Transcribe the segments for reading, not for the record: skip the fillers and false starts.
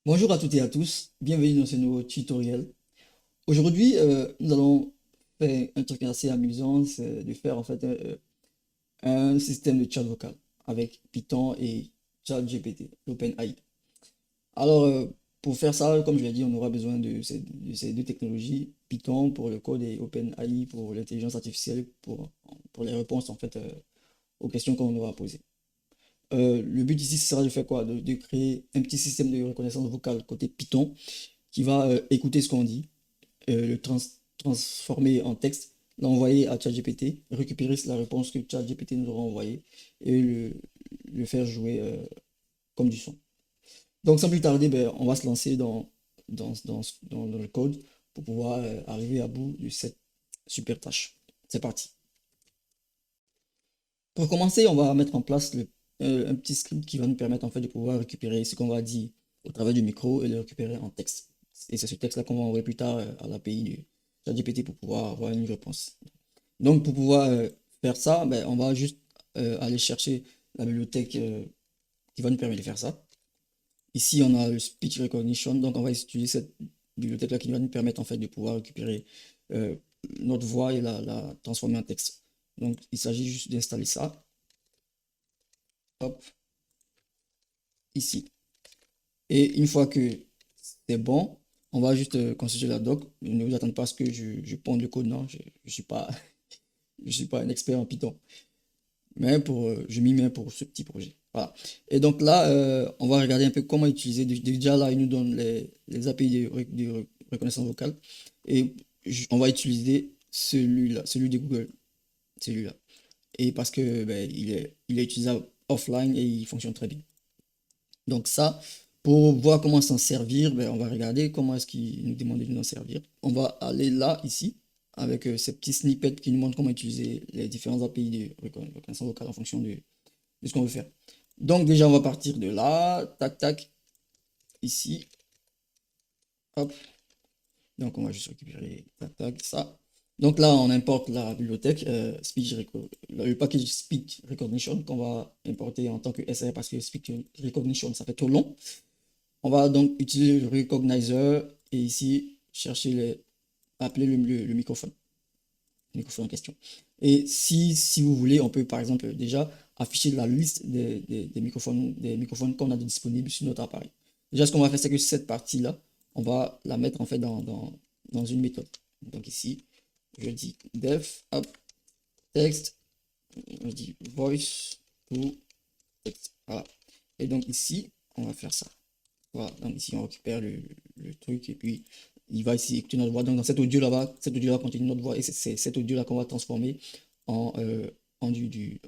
Bonjour à toutes et à tous, bienvenue dans ce nouveau tutoriel. Aujourd'hui, nous allons faire un truc assez amusant, c'est de faire en fait un système de chat vocal avec Python et ChatGPT, l'OpenAI. Alors, pour faire ça, comme je l'ai dit, on aura besoin de ces deux technologies, Python pour le code et OpenAI pour l'intelligence artificielle, pour les réponses en fait aux questions qu'on aura posées. Le but ici ce sera de faire quoi? De créer un petit système de reconnaissance vocale côté Python qui va écouter ce qu'on dit, transformer en texte, l'envoyer à ChatGPT, récupérer la réponse que ChatGPT nous aura envoyée et le faire jouer comme du son. Donc sans plus tarder, ben, on va se lancer dans le code pour pouvoir arriver à bout de cette super tâche. C'est parti. Pour commencer, on va mettre en place un petit script qui va nous permettre en fait de pouvoir récupérer ce qu'on va dire au travers du micro et le récupérer en texte. Et c'est ce texte-là qu'on va envoyer plus tard à l'API de ChatGPT pour pouvoir avoir une réponse. Donc pour pouvoir faire ça, ben, on va juste aller chercher la bibliothèque qui va nous permettre de faire ça. Ici, on a le speech recognition, donc on va utiliser cette bibliothèque-là qui va nous permettre en fait de pouvoir récupérer euh, notre voix et la transformer en texte. Donc il s'agit juste d'installer ça. Hop, ici. Et une fois que c'est bon, on va juste constituer la doc. Ne vous attendez pas à ce que je ponde le code, non, je suis pas, je suis pas un expert en Python. Mais je m'y mets pour ce petit projet. Voilà. Et donc là, on va regarder un peu comment utiliser. Déjà là, il nous donne les API de reconnaissance vocale. Et on va utiliser celui-là, celui de Google. Celui-là. Et parce que ben, il est utilisable offline et il fonctionne très bien. Donc ça, pour voir comment s'en servir, ben, on va regarder comment est-ce qu'il nous demande de nous en servir. On va aller là, ici, avec ces petits snippets qui nous montrent comment utiliser les différents API de reconnaissance vocale en fonction de ce qu'on veut faire. Donc déjà, on va partir de là, tac, tac, ici, hop. Donc on va juste récupérer, tac, tac, ça. Donc là, on importe la bibliothèque le package Speech Recognition qu'on va importer en tant que SR parce que Speech Recognition, ça fait trop long. On va donc utiliser le recognizer et ici appeler le microphone en question. Et si vous voulez, on peut par exemple déjà afficher la liste des microphones qu'on a disponibles sur notre appareil. Déjà, ce qu'on va faire, c'est que cette partie-là, on va la mettre en fait dans une méthode. Donc ici, je dis def, hop, text, je dis voice to text. Voilà. Et donc ici, on va faire ça. Voilà, donc ici on récupère le truc et puis il va ici écouter notre voix. Donc dans cet audio-là contient notre voix et c'est cet audio-là qu'on va transformer en, en du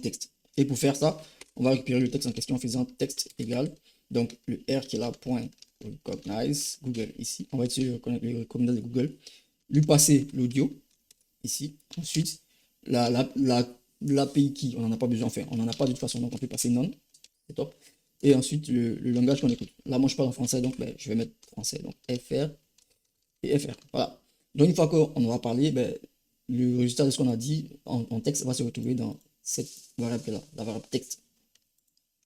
texte. Et pour faire ça, on va récupérer le texte en question en faisant texte égal. Donc le R qui est là, point recognize, Google ici. On va utiliser le recognize de Google. Lui passer l'audio ici. Ensuite, l'API qui, on n'en a pas besoin, enfin, on n'en a pas de toute façon, donc on peut passer non. C'est top. Et ensuite, le langage qu'on écoute. Là, moi, je parle en français, donc ben, je vais mettre français. Donc, FR et FR. Voilà. Donc, une fois qu'on aura parlé, ben, le résultat de ce qu'on a dit en texte va se retrouver dans cette variable-là, la variable texte.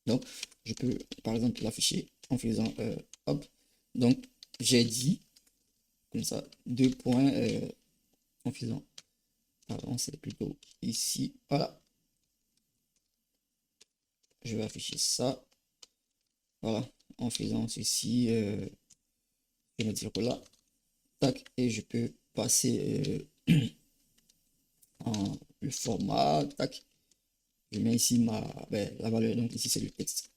Donc, je peux, par exemple, l'afficher en faisant hop. Donc, j'ai dit, comme ça, deux points en faisant, pardon, c'est plutôt ici. Voilà. Je vais afficher ça. Voilà. En faisant ceci, je vais dire là. Tac, et je peux passer en le format, tac, je mets ici la valeur, donc ici c'est le texte.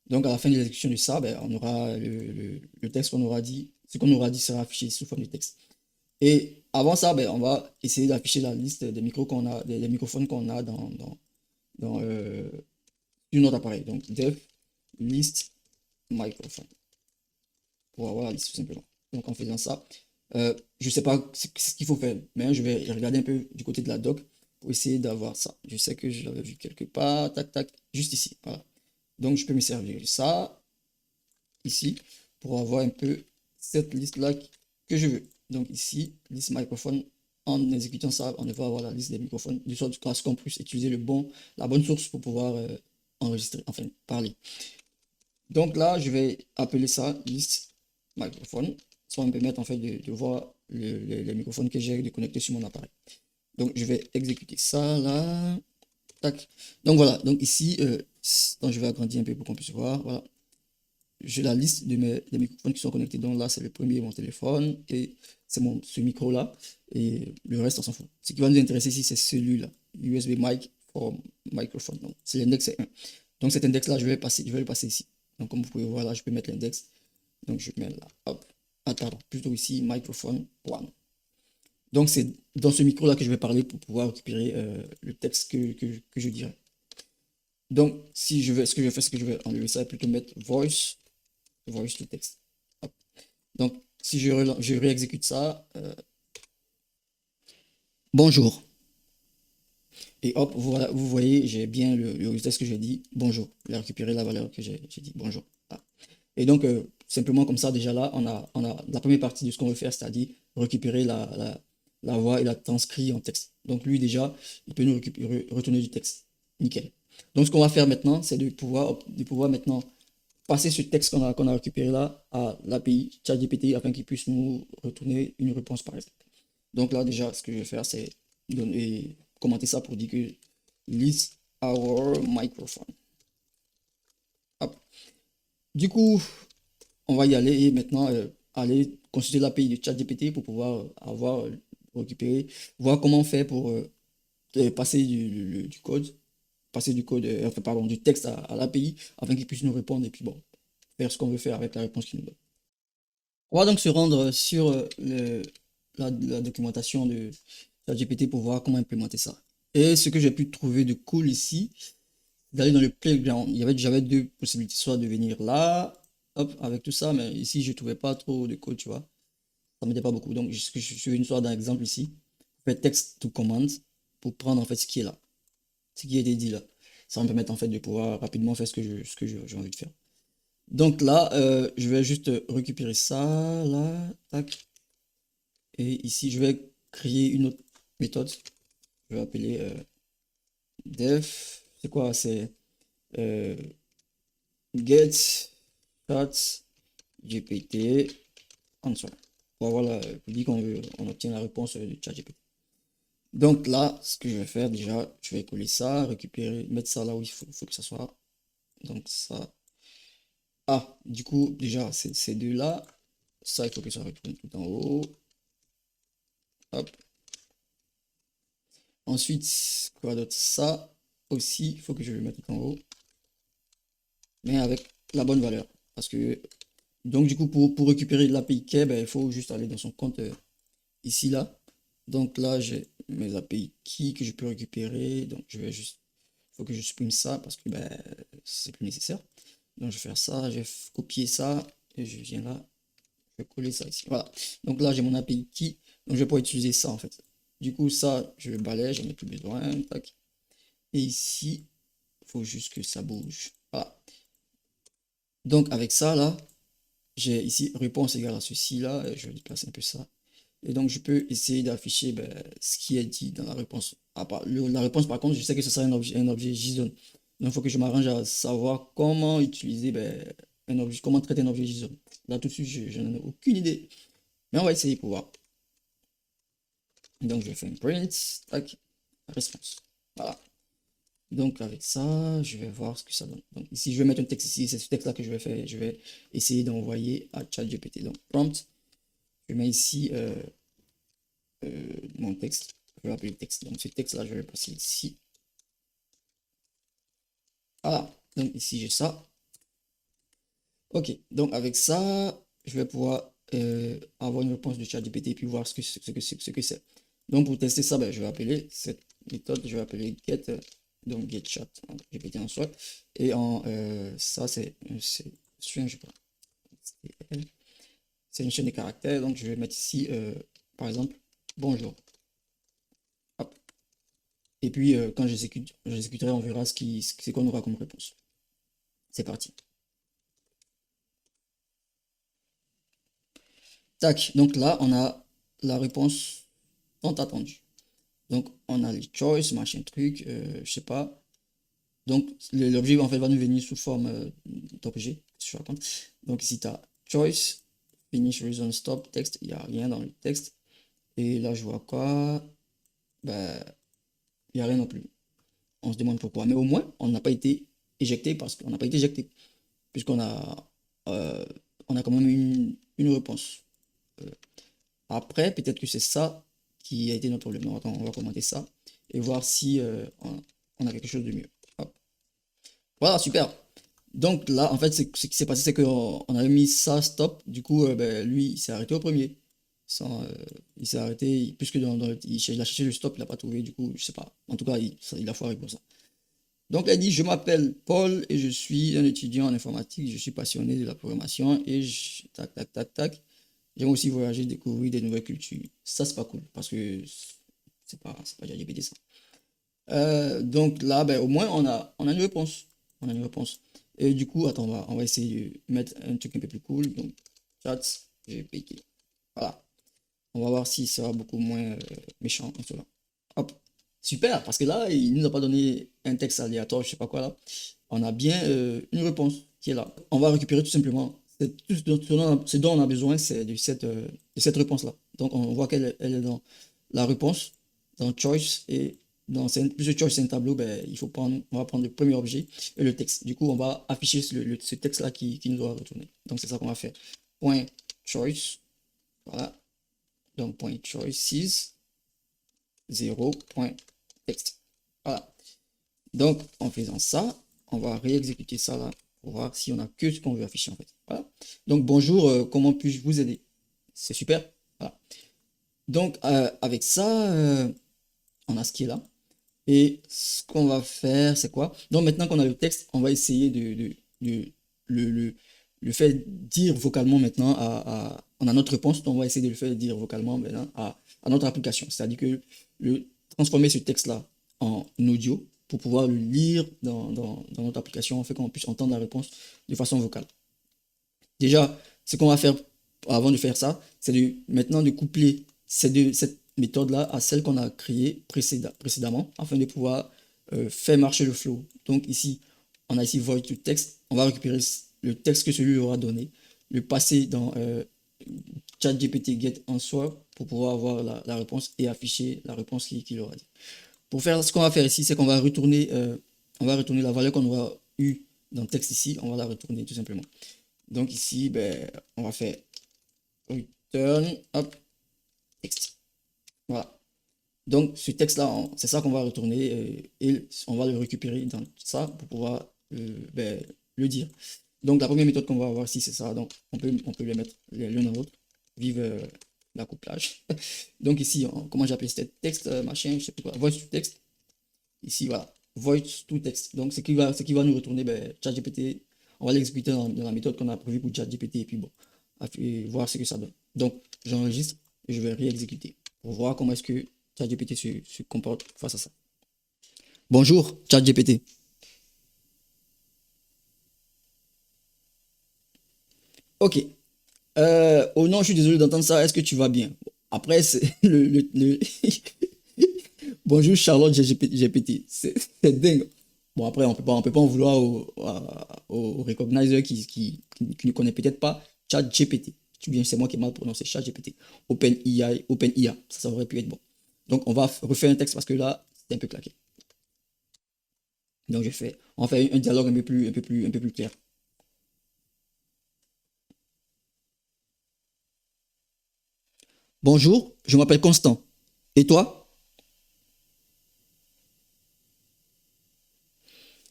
Donc à la fin de l'exécution de ça, ben, on aura le texte qu'on aura dit, ce qu'on aura dit sera affiché sous forme de texte. Et avant ça, ben, on va essayer d'afficher la liste des micros qu'on a, des microphones qu'on a sur notre appareil. Donc dev list microphone pour avoir la liste tout simplement. Donc en faisant ça, je ne sais pas ce qu'il faut faire, mais je vais regarder un peu du côté de la doc pour essayer d'avoir ça. Je sais que je l'avais vu quelque part, tac, tac, juste ici. Voilà. Donc je peux me servir de ça, ici, pour avoir un peu cette liste-là que je veux. Donc ici, liste microphone, en exécutant ça, on va avoir la liste des microphones, de sorte qu'on puisse utiliser la bonne source pour pouvoir enregistrer, enfin parler. Donc là, je vais appeler ça liste microphone. Ça va me permettre en fait de voir les microphones que j'ai de connecter sur mon appareil. Donc je vais exécuter ça là. Tac. Donc voilà. Donc ici, donc je vais agrandir un peu pour qu'on puisse voir. Voilà. J'ai la liste des microphones qui sont connectés. Donc là, c'est le premier, mon téléphone. Et c'est ce micro-là. Et le reste, on s'en fout. Ce qui va nous intéresser ici, c'est celui-là. USB mic for microphone. Donc, c'est l'index, c'est 1. Donc cet index-là, je vais le passer ici. Donc comme vous pouvez voir là, je peux mettre l'index. Donc je mets là. Hop. Ah, pardon. Plutôt ici, microphone 1. Donc c'est dans ce micro-là que je vais parler pour pouvoir récupérer le texte que je dirais. Donc si je veux, ce que je vais faire, c'est que je vais enlever ça et plutôt mettre voice le texte. Hop. Donc, si je réexécute ça, bonjour. Et hop, voilà, vous voyez, j'ai bien le résultat, ce que j'ai dit, bonjour. Il a récupéré la valeur que j'ai dit, bonjour. Ah. Et donc, simplement comme ça, déjà là, on a la première partie de ce qu'on veut faire, c'est-à-dire récupérer la voix et la transcrire en texte. Donc, lui, déjà, il peut nous retourner du texte. Nickel. Donc, ce qu'on va faire maintenant, c'est de pouvoir maintenant passer ce texte qu'on a récupéré là à l'API ChatGPT afin qu'il puisse nous retourner une réponse par exemple. Donc là déjà ce que je vais faire c'est commenter ça pour dire que list our microphone. Hop. Du coup on va y aller et maintenant aller consulter l'API de ChatGPT pour pouvoir récupérer, voir comment on fait pour passer du code, enfin, pardon, du texte à l'API afin qu'il puisse nous répondre et puis bon, faire ce qu'on veut faire avec la réponse qu'il nous donne. On va donc se rendre sur la documentation de ChatGPT pour voir comment implémenter ça. Et ce que j'ai pu trouver de cool ici, d'aller dans le playground. J'avais deux possibilités, soit de venir là, hop, avec tout ça, mais ici je trouvais pas trop de code, tu vois. Ça m'aidait pas beaucoup. Donc je suis une sorte d'un exemple ici. Je fais text to command pour prendre en fait ce qui est là, ce qui a été dit là. Ça va me permettre en fait de pouvoir rapidement faire ce que j'ai envie de faire. Donc là, je vais juste récupérer ça, là, tac. Et ici, je vais créer une autre méthode. Je vais appeler def. C'est quoi? C'est euh, get chat GPT answer. Pour avoir pour dire on obtient la réponse de chat GPT. Donc là, ce que je vais faire déjà, je vais coller ça, récupérer, mettre ça là où faut que ça soit. Donc ça. Ah, du coup, déjà, ces deux-là, ça, il faut que ça retourne tout en haut. Hop. Ensuite, quoi d'autre? Ça aussi, il faut que je le mette tout en haut. Mais avec la bonne valeur. Parce que, donc du coup, pour récupérer l'API key, ben, il faut juste aller dans son compte ici, là. Donc là, j'ai mes API key que je peux récupérer. Donc je vais juste, il faut que je supprime ça parce que ben, c'est plus nécessaire. Donc je vais faire ça, je vais copier ça et je viens là, je vais coller ça ici. Voilà. Donc là, j'ai mon API key. Donc je vais pouvoir utiliser ça en fait. Du coup, ça, je balaye, j'en ai plus besoin. Tac. Et ici, il faut juste que ça bouge. Voilà. Donc avec ça, là, j'ai ici réponse égale à ceci, là. Je vais déplacer un peu ça. Et donc, je peux essayer d'afficher ben, ce qui est dit dans la réponse. La réponse, par contre, je sais que ce sera un objet JSON. Donc, il faut que je m'arrange à savoir comment utiliser ben, un objet, comment traiter un objet JSON. Là, tout de suite, je n'en ai aucune idée. Mais on va essayer pour voir. Donc, je vais faire un print, tac, réponse. Voilà. Donc avec ça, je vais voir ce que ça donne. Donc ici, je vais mettre un texte ici, c'est ce texte-là que je vais faire. Je vais essayer d'envoyer à ChatGPT. Donc prompt, je mets ici mon texte. Je vais appeler texte. Donc ce texte-là, je vais passer ici. Voilà. Donc ici, j'ai ça. Ok. Donc avec ça, je vais pouvoir avoir une réponse de ChatGPT et puis voir ce que c'est. Donc pour tester ça, ben, je vais appeler cette méthode, je vais appeler get. Donc get chat GPT en soi et en ça c'est string, je sais pas, c'est une chaîne de caractères, donc je vais mettre ici par exemple bonjour. Hop. Et puis quand j'exécuterai on verra ce qu'on aura comme réponse. C'est parti. Tac, donc là on a la réponse tant attendue. Donc on a les choice machin truc, je sais pas. Donc, l'objet, en fait, va nous venir sous forme d'objet, si je raconte. Donc, ici, tu as choice, finish, reason, stop, texte. Il n'y a rien dans le texte. Et là, je vois quoi? Ben, il n'y a rien non plus. On se demande pourquoi. Mais au moins, on n'a pas été éjecté parce qu'on n'a pas été éjecté. Puisqu'on a, on a quand même une réponse. Euh, Après, peut-être que c'est ça qui a été notre problème. Attends, on va commenter ça et voir si on a quelque chose de mieux. Hop. Voilà, super. Donc là, en fait, ce qui s'est passé, c'est qu'on avait mis ça stop. Du coup, ben, lui, il s'est arrêté au premier. Il s'est arrêté, puisque il a cherché le stop, il n'a pas trouvé. Du coup, je sais pas. En tout cas, il a foiré pour ça. Donc, elle dit, je m'appelle Paul et je suis un étudiant en informatique. Je suis passionné de la programmation et tac, tac, tac, tac. J'aime aussi voyager, découvrir des nouvelles cultures. Ça, c'est pas cool parce que c'est pas ChatGPT ça. Donc là, ben, au moins, on a une réponse. On a une réponse. Et du coup, attends, on va essayer de mettre un truc un peu plus cool. Donc, ChatGPT. Voilà. On va voir si ça sera beaucoup moins méchant comme cela. Hop. Super, parce que là, il nous a pas donné un texte aléatoire, je sais pas quoi là. On a bien une réponse qui est là. On va récupérer tout simplement. Tout ce dont on a besoin, c'est de cette réponse-là. Donc, on voit qu'elle elle est dans la réponse, dans choice, et puisque choice c'est un tableau, ben, on va prendre le premier objet et le texte. Du coup, on va afficher ce texte-là qui nous doit retourner. Donc, c'est ça qu'on va faire. Point choice, voilà. Donc, point choices, 0.text. Voilà. Donc, en faisant ça, on va réexécuter ça là pour voir si on a que ce qu'on veut afficher en fait. Voilà. Donc, bonjour, comment puis-je vous aider? C'est super. Voilà. Donc, avec ça, on a ce qui est là. Et ce qu'on va faire, c'est quoi? Donc, maintenant qu'on a le texte, on va essayer de le, le, le faire dire vocalement maintenant on a notre réponse, donc on va essayer de le faire dire vocalement maintenant à notre application. C'est-à-dire que transformer ce texte-là en audio pour pouvoir le lire dans notre application, en fait qu'on puisse entendre la réponse de façon vocale. Déjà, ce qu'on va faire avant de faire ça, c'est maintenant de coupler cette méthode-là à celle qu'on a créée précédemment afin de pouvoir faire marcher le flow. Donc ici, on a ici void to text. On va récupérer le texte que celui aura donné, le passer dans ChatGPT get answer pour pouvoir avoir la réponse et afficher la réponse qu'il aura dit. Pour faire ce qu'on va faire ici, c'est qu'on va retourner la valeur qu'on aura eue dans le texte ici, on va la retourner tout simplement. Donc ici, ben, on va faire return, hop, text. Voilà. Donc ce texte-là, c'est ça qu'on va retourner et on va le récupérer dans ça pour pouvoir ben, le dire. Donc la première méthode qu'on va avoir ici, c'est ça. Donc on peut les mettre l'un dans l'autre. Vive l'accouplage. Donc ici, comment j'appelle ce texte, machin, je sais pas quoi, voice to text. Ici, voilà, voice to text. Donc ce qui va nous retourner, ben, ChatGPT, on va l'exécuter dans la méthode qu'on a prévue pour ChatGPT et puis bon, voir ce que ça donne. Donc j'enregistre et je vais réexécuter pour voir comment est-ce que ChatGPT se comporte face à ça. Bonjour, ChatGPT. Ok. Oh non, je suis désolé d'entendre ça. Est-ce que tu vas bien? Après, c'est Bonjour Charlotte GPT. C'est dingue. Bon, après, on peut pas en vouloir au recognizer qui ne connaît peut-être pas ChatGPT. Bien, c'est moi qui ai mal prononcé ChatGPT. OpenIA, ça aurait pu être bon. Donc, on va refaire un texte parce que là, c'est un peu claqué. Donc, on fait un dialogue un peu plus clair. Bonjour, je m'appelle Constant. Et toi?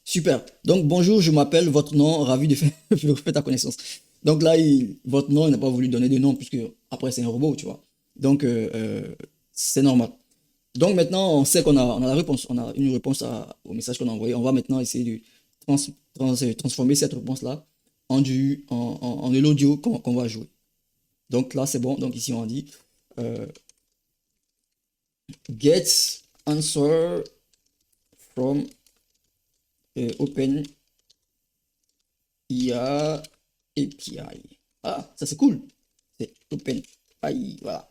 Super. Donc, bonjour, je m'appelle votre nom, ravi de faire, de faire ta connaissance. Donc là, votre nom, il n'a pas voulu donner de nom, puisque après, c'est un robot, tu vois. Donc, c'est normal. Donc maintenant, on sait qu'on a la réponse. On a une réponse au message qu'on a envoyé. On va maintenant essayer de transformer cette réponse-là en de l'audio qu'on va jouer. Donc là, c'est bon. Donc ici, on dit euh, get answer from Open IA API. Ah, ça c'est cool. C'est Open AI. Voilà.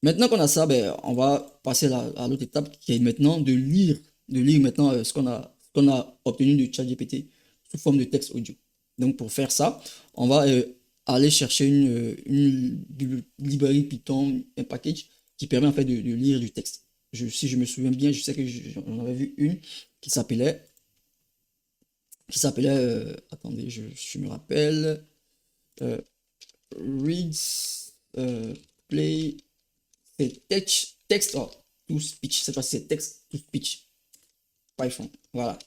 Maintenant qu'on a ça, ben, on va passer à l'autre étape qui est maintenant de lire maintenant ce qu'on a obtenu de ChatGPT sous forme de texte audio. Donc pour faire ça, on va aller chercher une librairie Python, un package qui permet en fait de lire du texte. Si je me souviens bien, je sais que j'en avais vu une qui s'appelait, attendez, je me rappelle, reads, play, c'est text to speech. Cette fois-ci, c'est text to speech. Python. Voilà.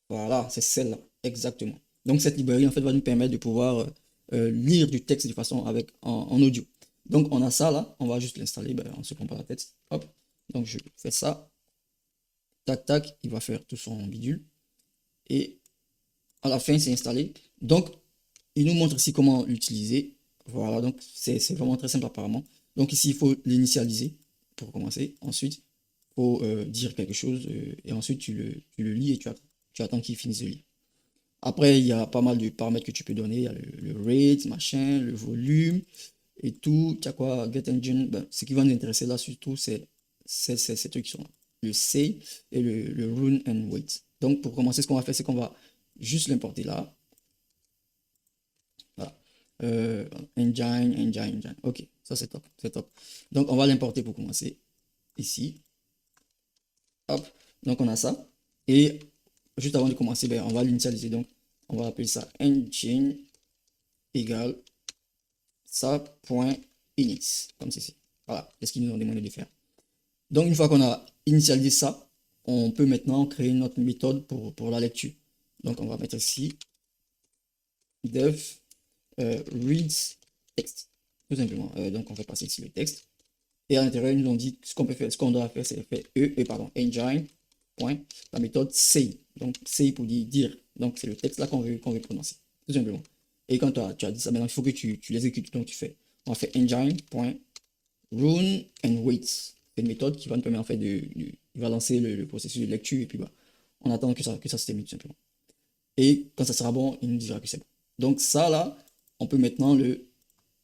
Voilà, c'est celle-là. Exactement. Donc, cette librairie, en fait, va nous permettre de pouvoir lire du texte de façon en audio. Donc, on a ça là. On va juste l'installer. Ben, on se prend pas la tête. Hop. Donc, je fais ça. Tac, tac. Il va faire tout son bidule. Et à la fin, c'est installé. Donc, il nous montre ici comment l'utiliser. Voilà, donc c'est vraiment très simple apparemment. Donc ici, il faut l'initialiser pour commencer. Ensuite, il faut dire quelque chose et ensuite tu le lis et tu attends qu'il finisse de lire. Après, il y a pas mal de paramètres que tu peux donner. Il y a le rate, machin, le volume et tout. Tu as quoi? Get engine. Ben, ce qui va nous intéresser là surtout, c'est ces trucs qui sont là. Le say et le run and wait. Donc pour commencer, ce qu'on va faire, c'est qu'on va juste l'importer là. Voilà. Engine. Ok, ça c'est top, c'est top. Donc on va l'importer pour commencer. Ici. Hop. Donc on a ça. Et juste avant de commencer, ben, on va l'initialiser. Donc on va appeler ça engine égale ça.init. Comme ceci. Voilà, c'est ce qu'ils nous ont demandé de faire. Donc une fois qu'on a initialisé ça, on peut maintenant créer notre méthode pour la lecture. Donc on va mettre ici dev reads text, tout simplement. Donc on fait passer ici le texte. Et à l'intérieur, ils nous ont dit ce qu'on peut faire, ce qu'on doit faire, c'est faire engine, point, la méthode say. Donc say pour dire. Donc c'est le texte là qu'on veut prononcer, tout simplement. Et quand tu as dit ça, maintenant il faut que tu l'exécutes. Donc tu fais, on va faire engine.run and wait. C'est une méthode qui va nous permettre en fait il va lancer le processus de lecture et puis bah, on attend que ça se termine tout simplement. Et quand ça sera bon, il nous dira que c'est bon. Donc ça là, on peut maintenant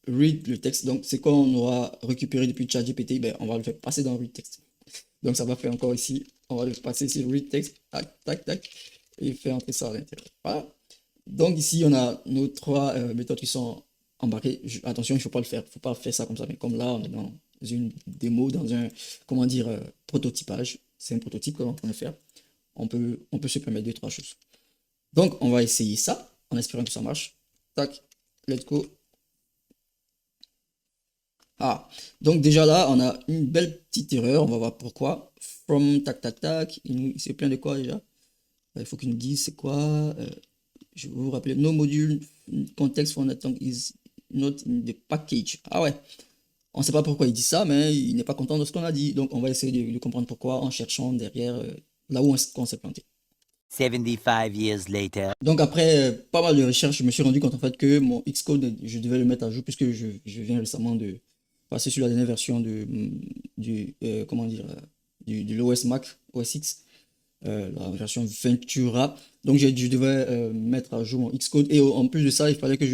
read le texte. Donc c'est quoi on aura récupéré depuis ChatGPT, ben, on va le faire passer dans read text. Donc ça va faire encore ici, on va le passer ici read text, tac, tac, tac, et faire entrer ça à l'intérieur. Voilà. Donc ici on a nos trois méthodes qui sont embarquées. Attention, il ne faut pas faire ça comme ça, mais comme là on est dans une démo, dans un, comment dire, prototypage. C'est un prototype qu'on est en train de faire. On peut se permettre deux, trois choses. Donc, on va essayer ça en espérant que ça marche. Tac, let's go. Ah, donc déjà là, on a une belle petite erreur. On va voir pourquoi. From, tac, tac, tac. C'est plein de quoi déjà? Il faut qu'il nous dise c'est quoi. Je vais vous rappeler. No module context for network is not in the package. Ah ouais. On ne sait pas pourquoi il dit ça, mais il n'est pas content de ce qu'on a dit. Donc, on va essayer de comprendre pourquoi en cherchant derrière là où on s'est planté. 75 years later. Donc après pas mal de recherches, je me suis rendu compte en fait que mon Xcode, je devais le mettre à jour puisque je viens récemment de passer sur la dernière version comment dire, de l'OS Mac, OS X, la version Ventura. Donc je devais mettre à jour mon Xcode et en plus de ça, il fallait que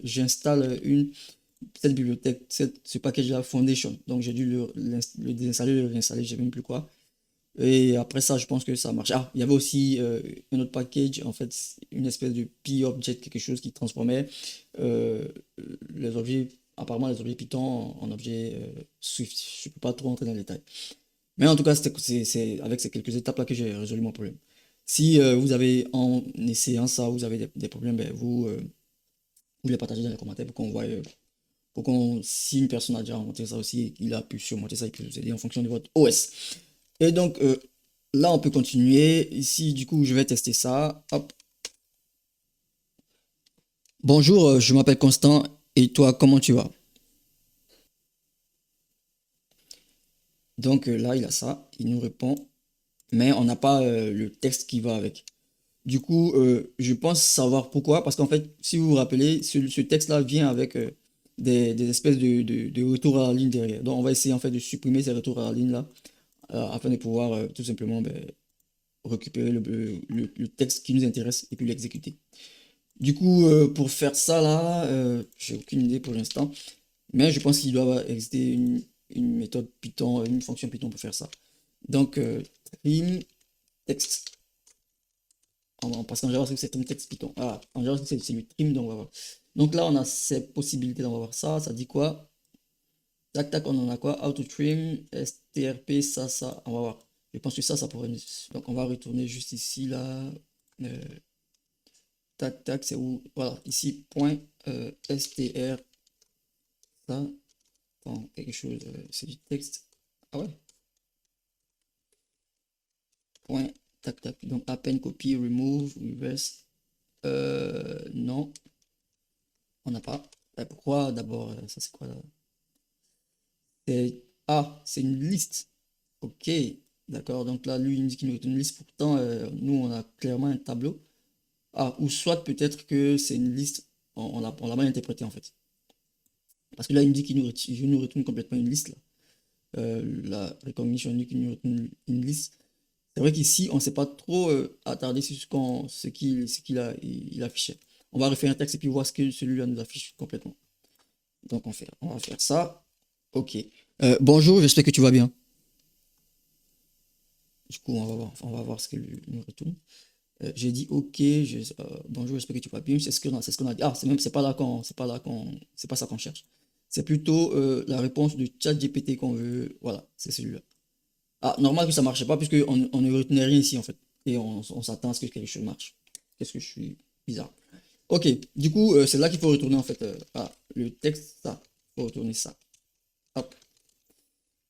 j'installe cette bibliothèque, ce package-là, Foundation. Donc j'ai dû le désinstaller, le réinstaller, je ne sais même plus quoi. Et après ça, je pense que ça marche. Ah, il y avait aussi un autre package, en fait, une espèce de P-object, quelque chose qui transformait euh, les objets, apparemment les objets Python en objets Swift. Je ne peux pas trop entrer dans les détails. Mais en tout cas, c'est avec ces quelques étapes-là que j'ai résolu mon problème. Si vous avez, en essayant ça, vous avez des problèmes, ben, vous les partagez dans les commentaires pour qu'on voit, si une personne a déjà monté ça aussi, il a pu surmonter ça, il peut vous aider en fonction de votre OS. Et donc, là, on peut continuer. Ici, du coup, je vais tester ça. Hop. Bonjour, je m'appelle Constant. Et toi, comment tu vas? Donc là, il a ça. Il nous répond. Mais on n'a pas le texte qui va avec. Du coup, je pense savoir pourquoi. Parce qu'en fait, si vous vous rappelez, ce texte-là vient avec des espèces de retours à la ligne derrière. Donc, on va essayer en fait de supprimer ces retours à la ligne là afin de pouvoir tout simplement ben, récupérer le texte qui nous intéresse et puis l'exécuter. Du coup, pour faire ça là, j'ai aucune idée pour l'instant, mais je pense qu'il doit exister une méthode Python, une fonction Python pour faire ça. Donc, trim texte. Parce qu'en JavaScript, c'est trim texte Python. Ah, en JavaScript, c'est du trim, donc on va voir. Donc là, on a ces possibilités, on va voir ça. Ça dit quoi? Tac, tac, on en a quoi? Auto trim, strp, ça. On va voir. Je pense que ça pourrait. Donc on va retourner juste ici, là. Tac, tac, c'est où? Voilà, ici, point str. Ça. Attends, quelque chose. C'est du texte. Ah ouais. Point, tac, tac. Donc, append, copy, remove, reverse. Non. On n'a pas. Pourquoi d'abord? Ça, c'est quoi là? Ah, c'est une liste. Ok. D'accord. Donc là, lui, il nous dit qu'il nous retient une liste. Pourtant, nous, on a clairement un tableau. Ah, ou soit peut-être que c'est une liste. On l'a mal interprété en fait. Parce que là, il nous dit qu'il nous retourne complètement une liste là. La recognition dit qu'il nous retourne une liste. C'est vrai qu'ici, on ne s'est pas trop attardé sur ce qu'il il affichait. On va refaire un texte et puis voir ce que celui-là nous affiche complètement. Donc, on va faire ça. Ok. Bonjour, j'espère que tu vas bien. Du coup, on va voir ce qu'il nous retourne. J'ai dit ok, bonjour, j'espère que tu vas bien. C'est ce qu'on a dit. Ah, c'est pas ça qu'on cherche. C'est plutôt la réponse de ChatGPT qu'on veut. Voilà, c'est celui-là. Ah, normal que ça marchait pas puisque on ne retenait rien ici en fait. Et on s'attend à ce que quelque chose marche. Qu'est-ce que je suis bizarre. Ok, du coup, c'est là qu'il faut retourner en fait. Le texte, ça. Il faut retourner ça. Hop.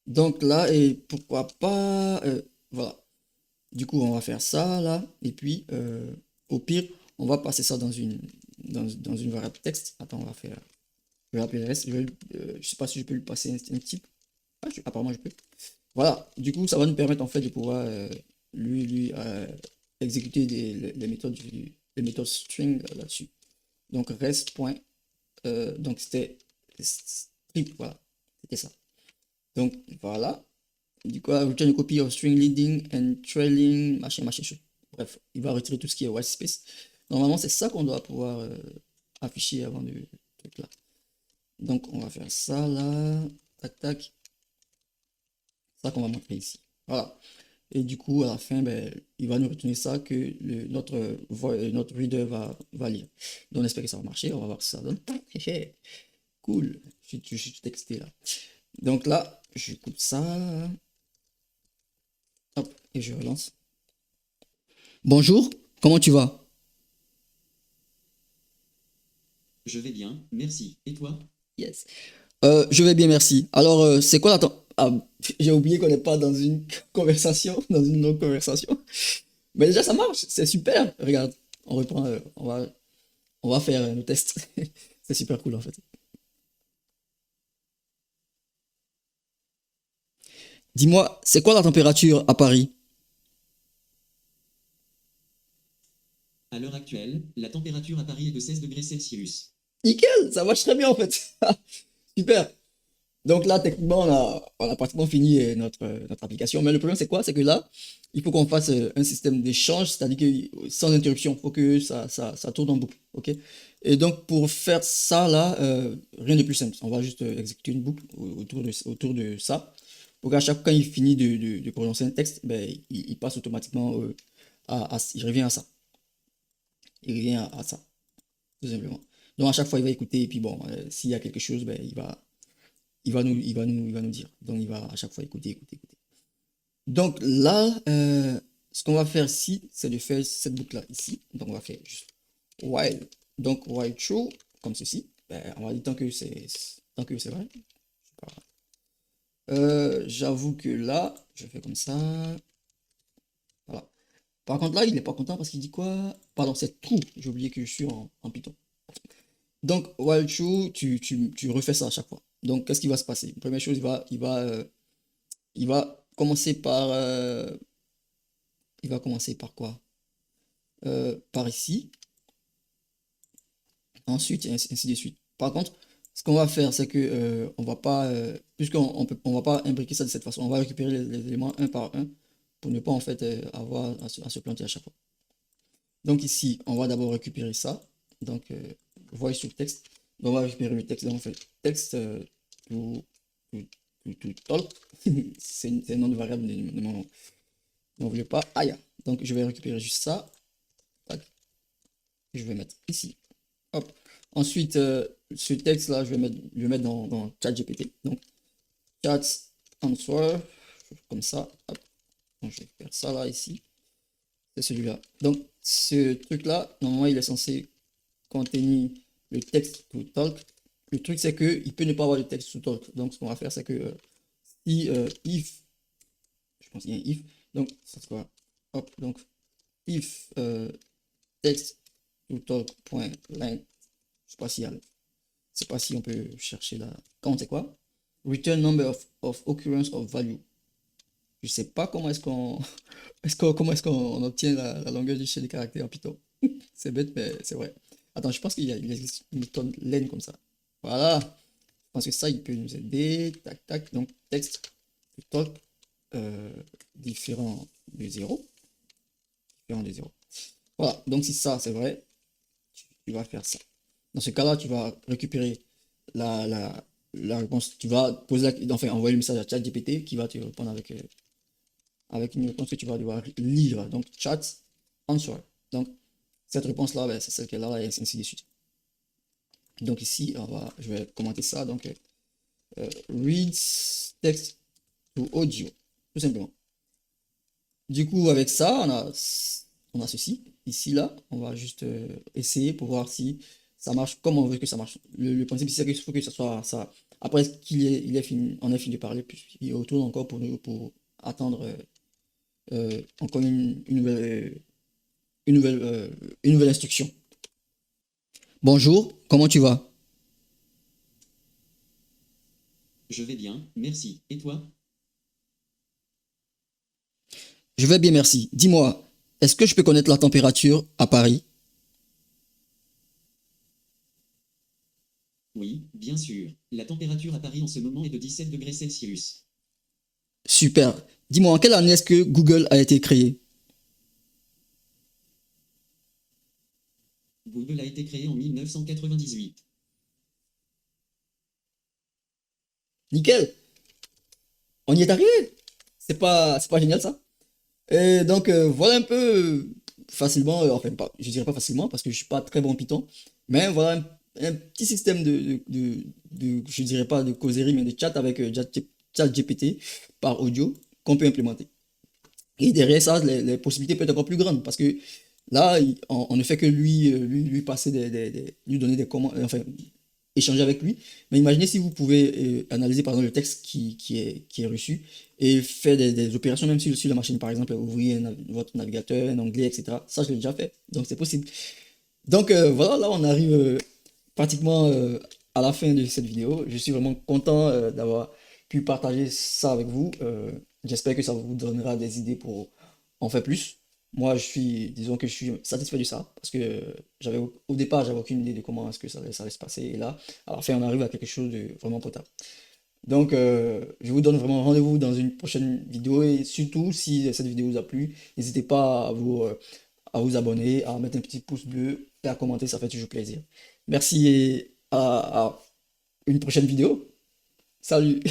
Donc là, et pourquoi pas. Voilà. Du coup, on va faire ça là. Et puis, au pire, on va passer ça dans une variable texte. Attends, on va faire. Je vais appeler reste. Je sais pas si je peux lui passer un type. Ah, apparemment, je peux. Voilà. Du coup, ça va nous permettre en fait de pouvoir lui exécuter les méthodes string là-dessus. Donc, rest. Donc, c'était strip. Voilà. C'était ça. Donc, voilà. Du coup, return a copy of string leading and trailing, machin, machin, machin. Bref, il va retirer tout ce qui est white space. Normalement, c'est ça qu'on doit pouvoir afficher avant de truc là. Donc, on va faire ça là. Tac, tac. Ça qu'on va montrer ici. Voilà. Et du coup, à la fin, ben, il va nous retourner ça que notre reader va lire. Donc, on espère que ça va marcher. On va voir si ça donne. Cool. Je suis texté là. Donc là, je coupe ça. Hop, et je relance. Bonjour, comment tu vas? Je vais bien, merci. Et toi? Yes. Je vais bien, merci. Alors, c'est quoi Ah, j'ai oublié qu'on n'est pas dans une conversation, dans une longue conversation. Mais déjà, ça marche, c'est super. Regarde, on reprend, on va faire nos tests. C'est super cool en fait. Dis-moi, c'est quoi la température à Paris? À l'heure actuelle, la température à Paris est de 16 degrés Celsius. Nickel, ça marche très bien en fait. Super. Donc là, techniquement, on a pratiquement fini notre application. Mais le problème, c'est quoi? C'est que là, il faut qu'on fasse un système d'échange, c'est-à-dire que sans interruption, il faut que ça tourne en boucle. OK? Et donc, pour faire ça, là, rien de plus simple. On va juste exécuter une boucle autour de ça. Pour qu'à chaque fois, quand il finit de prononcer un texte, ben, il passe automatiquement il revient à ça. Il revient à ça, tout simplement. Donc, à chaque fois, il va écouter. Et puis, bon, s'il y a quelque chose, ben, il va nous dire. Donc, il va à chaque fois écouter, écouter, écouter. Donc là, ce qu'on va faire ici, c'est de faire cette boucle-là ici. Donc, on va faire juste while. Donc, while true, comme ceci. Ben, on va dire tant que c'est vrai. J'avoue que là, je fais comme ça. Voilà. Par contre, là, il n'est pas content parce qu'il dit quoi? Pardon, c'est true. J'ai oublié que je suis en Python. Donc, while true, tu refais ça à chaque fois. Donc, qu'est-ce qui va se passer? Première chose, il va commencer par quoi? Par ici, ensuite, et ainsi de suite. Par contre, ce qu'on va faire, c'est que on va pas, on va pas imbriquer ça de cette façon. On va récupérer les éléments un par un pour ne pas en fait avoir à se planter à chaque fois. Donc ici, on va d'abord récupérer ça. Donc, voice sur texte. Donc, on va récupérer le texte. Donc, on fait texte tout talk. C'est un nom de variable ne voulez pas. Aïe. Donc, je vais récupérer juste ça. Tac. Je vais mettre ici. Hop. Ensuite, ce texte-là, je vais mettre dans ChatGPT. Donc, chat answer, comme ça. Hop. Donc, je vais faire ça là, ici. C'est celui-là. Donc, ce truc-là, normalement, il est censé contenir le texte to talk. Le truc, c'est que il peut ne pas avoir de texte to talk. Donc, ce qu'on va faire, c'est que si if, je pense qu'il y a un if, donc, ça c'est quoi? Hop, donc, if text to talk.line, je sais pas si on peut chercher là. Quand c'est quoi? Return number of occurrence of value. Je sais pas comment est-ce qu'on comment est-ce qu'on obtient la longueur du champ des caractères en Python. C'est bête, mais c'est vrai. Attends, je pense il existe une méthode len comme ça. Voilà. Je pense que ça, il peut nous aider. Tac, tac. Donc, texte, talk, différent de 0. Différent de 0. Voilà. Donc, si ça, c'est vrai, tu vas faire ça. Dans ce cas-là, tu vas récupérer la réponse. Tu vas poser enfin, envoyer le message à ChatGPT qui va te répondre avec une réponse que tu vas devoir lire. Donc, chat, answer. Donc, cette réponse-là, ben, c'est celle qu'elle a, et ainsi de suite. Donc, ici, je vais commenter ça. Donc, reads text to audio, tout simplement. Du coup, avec ça, on a ceci. Ici, là, on va juste essayer pour voir si ça marche comme on veut que ça marche. Le principe, c'est qu'il faut que ça soit ça. Après qu'il est fini, on a fini de parler, puis il retourne encore pour attendre encore une nouvelle instruction. Bonjour, comment tu vas? Je vais bien, merci. Et toi? Je vais bien, merci. Dis-moi, est-ce que je peux connaître la température à Paris? Oui, bien sûr. La température à Paris en ce moment est de 17 degrés Celsius. Super. Dis-moi, en quelle année est-ce que Google a été créé? Google a été créé en 1998. Nickel. On y est arrivé. C'est pas génial ça? Et donc voilà un peu facilement, enfin pas, je dirais pas facilement parce que je suis pas très bon en Python, mais voilà un petit système je dirais pas de causerie, mais de chat avec ChatGPT par audio qu'on peut implémenter. Et derrière ça, les possibilités peuvent être encore plus grandes parce que là, on ne fait que lui passer lui donner des commandes, enfin, échanger avec lui. Mais imaginez si vous pouvez analyser par exemple le texte qui est reçu et faire des opérations même sur la machine, par exemple, ouvrir votre navigateur, un onglet, etc. Ça, je l'ai déjà fait, donc c'est possible. Donc voilà, là, on arrive pratiquement à la fin de cette vidéo. Je suis vraiment content d'avoir pu partager ça avec vous. J'espère que ça vous donnera des idées pour en faire plus. Moi, disons que je suis satisfait de ça parce que au départ, j'avais aucune idée de comment est-ce que ça allait se passer. Et là, à la fin, on arrive à quelque chose de vraiment potable. Donc, je vous donne vraiment rendez-vous dans une prochaine vidéo et surtout, si cette vidéo vous a plu, n'hésitez pas à vous abonner, à mettre un petit pouce bleu et à commenter, ça fait toujours plaisir. Merci et à une prochaine vidéo. Salut!